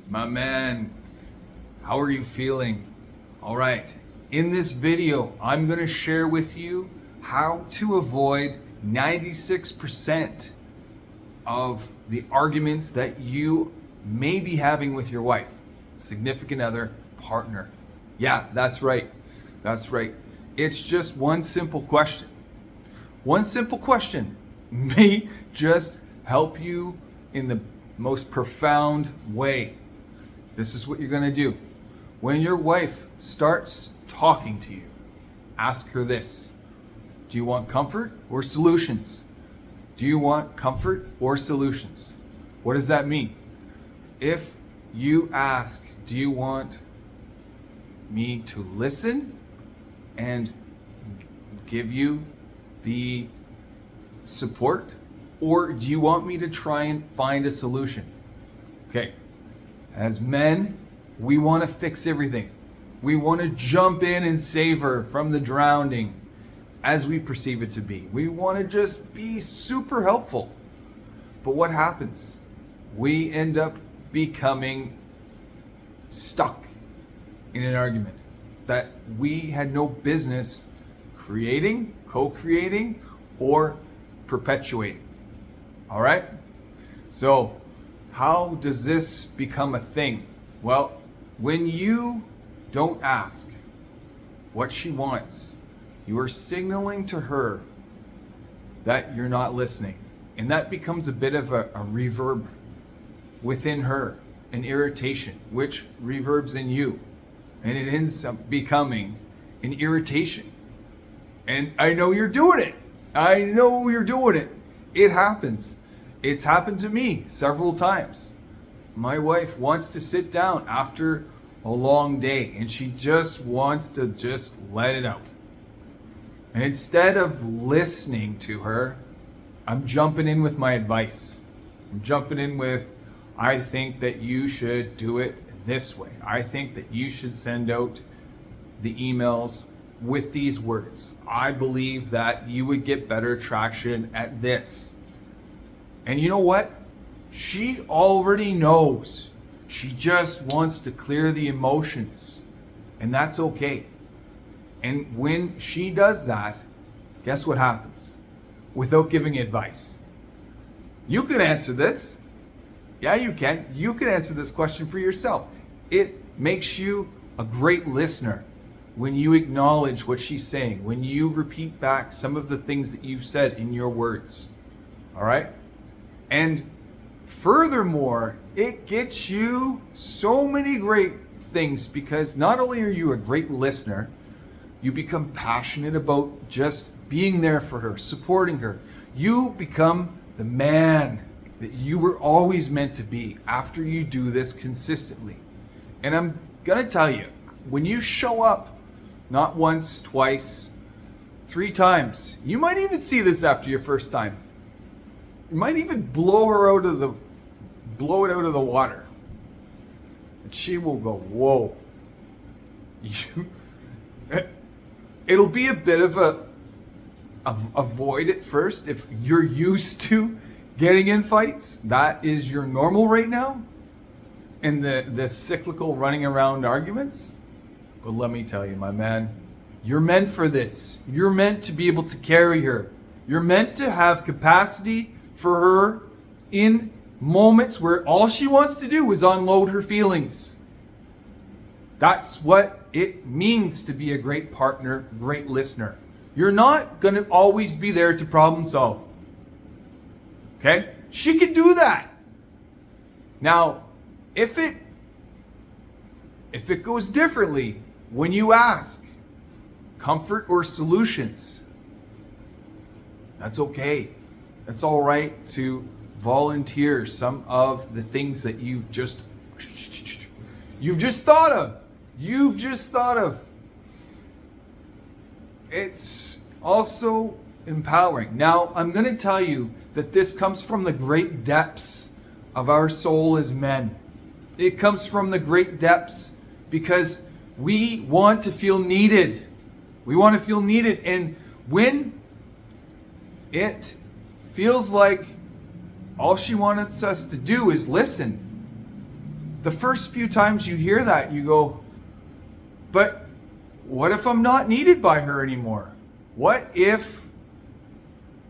My man, how are you feeling? All right, in this video, I'm going to share with you how to avoid 96% of the arguments that you may be having with your wife, significant other, partner. Yeah, that's right. That's right. It's just one simple question. One simple question may just help you in the most profound way. This is what you're going to do. When your wife starts talking to you, ask her this. Do you want comfort or solutions? Do you want comfort or solutions? What does that mean? If you ask, do you want me to listen and give you the support, or do you want me to try and find a solution? Okay. As men, we want to fix everything. We want to jump in and save her from the drowning as we perceive it to be. We want to just be super helpful. But what happens? We end up becoming stuck in an argument that we had no business creating, co-creating, or perpetuating. All right? So, how does this become a thing? Well, when you don't ask what she wants, you are signaling to her that you're not listening. And that becomes a bit of a reverb within her, an irritation, which reverbs in you. And it ends up becoming an irritation. And I know you're doing it. I know you're doing it. It happens. It's happened to me several times. My wife wants to sit down after a long day and she just wants to just let it out. And instead of listening to her, I'm jumping in with my advice. I'm jumping in with, I think that you should do it this way. I think that you should send out the emails with these words. I believe that you would get better traction at this. And you know what? She already knows. She just wants to clear the emotions. And that's okay. And when she does that, guess what happens? Without giving advice. You can answer this. Yeah, you can. You can answer this question for yourself. It makes you a great listener when you acknowledge what she's saying, when you repeat back some of the things that you've said in your words. All right? And furthermore, it gets you so many great things because not only are you a great listener, you become passionate about just being there for her, supporting her. You become the man that you were always meant to be after you do this consistently. And I'm going to tell you, when you show up not once, twice, 3 times, you might even see this after your first time. You might even blow it out of the water. And she will go, whoa. It'll be a bit of a void at first if you're used to getting in fights. That is your normal right now. And the cyclical running around arguments. But let me tell you, my man, you're meant for this. You're meant to be able to carry her. You're meant to have capacity for her in moments where all she wants to do is unload her feelings. That's what it means to be a great partner, great listener. You're not going to always be there to problem solve. Okay? She can do that. Now, if it goes differently when you ask comfort or solutions, that's okay. It's all right to volunteer some of the things that you've just thought of. You've just thought of. It's also empowering. Now, I'm going to tell you that this comes from the great depths of our soul as men. It comes from the great depths because we want to feel needed. We want to feel needed. And when it feels like all she wants us to do is listen, the first few times you hear that, you go, but what if I'm not needed by her anymore? What if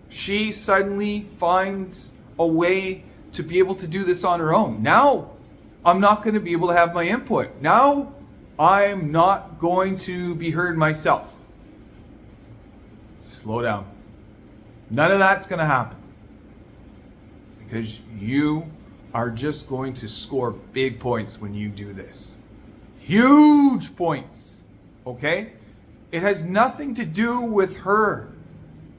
she suddenly finds a way to be able to do this on her own? Now I'm not going to be able to have my input. Now I'm not going to be heard myself. Slow down. None of that's going to happen. Because you are just going to score big points when you do this. Huge points. Okay? It has nothing to do with her.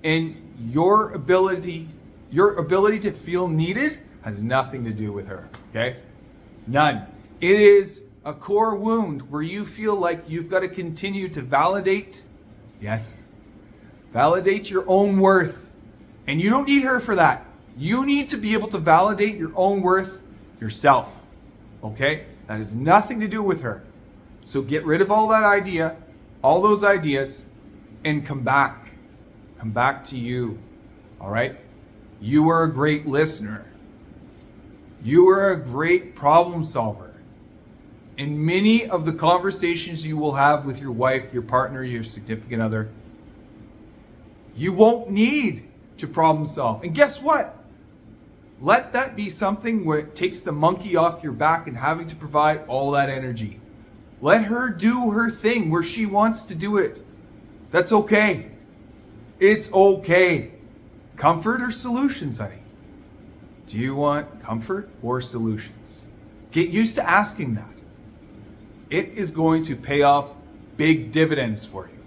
And your ability to feel needed has nothing to do with her. Okay? None. It is a core wound where you feel like you've got to continue to validate. Yes. Validate your own worth. And you don't need her for that. You need to be able to validate your own worth yourself. Okay? That has nothing to do with her. So get rid of all those ideas, and come back. Come back to you. All right? You are a great listener. You are a great problem solver. In many of the conversations you will have with your wife, your partner, your significant other, you won't need to problem solve. And guess what? Let that be something where it takes the monkey off your back and having to provide all that energy. Let her do her thing where she wants to do it. That's okay. It's okay. Comfort or solutions, honey? Do you want comfort or solutions? Get used to asking that. It is going to pay off big dividends for you.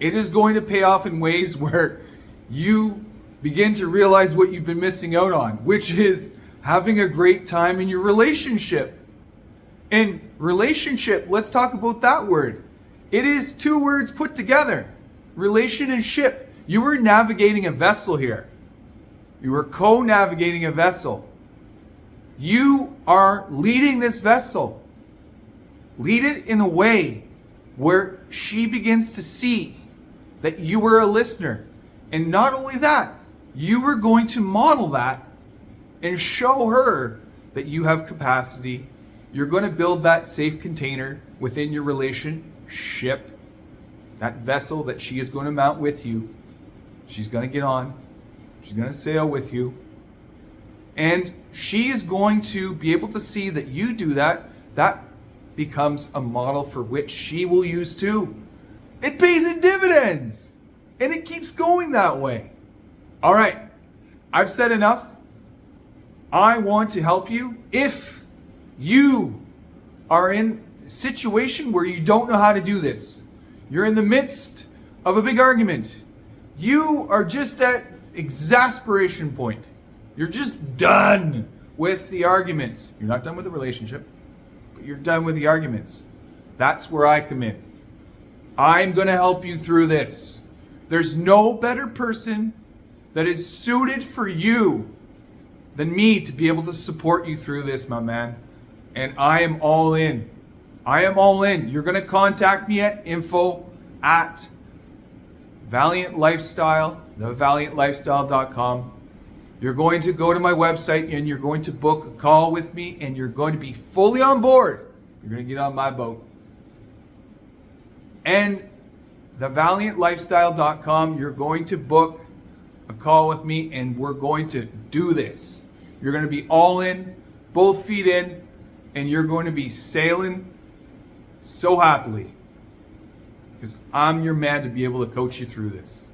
It is going to pay off in ways where you begin to realize what you've been missing out on, which is having a great time in your relationship. And relationship, let's talk about that word. It is two words put together. Relation and ship. You are navigating a vessel here. You are co-navigating a vessel. You are leading this vessel. Lead it in a way where she begins to see that you are a listener. And not only that, you are going to model that and show her that you have capacity. You're going to build that safe container within your relationship, that vessel that she is going to mount with you. She's going to get on. She's going to sail with you. And she is going to be able to see that you do that. That becomes a model for which she will use too. It pays in dividends. And it keeps going that way. All right, I've said enough. I want to help you. If you are in a situation where you don't know how to do this, you're in the midst of a big argument, you are just at exasperation point. You're just done with the arguments. You're not done with the relationship, but you're done with the arguments. That's where I come in. I'm going to help you through this. There's no better person that is suited for you than me to be able to support you through this, my man. And I am all in. I am all in. You're going to contact me at info@Valiant Lifestyle, thevaliantlifestyle.com. You're going to go to my website and you're going to book a call with me, and you're going to be fully on board. You're going to get on my boat. And thevaliantlifestyle.com, you're going to book a call with me, and we're going to do this. You're going to be all in, both feet in, and you're going to be sailing so happily, because I'm your man to be able to coach you through this.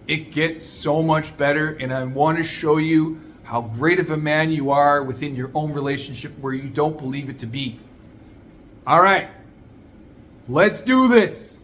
It gets so much better, and I want to show you how great of a man you are within your own relationship where you don't believe it to be. All right, let's do this.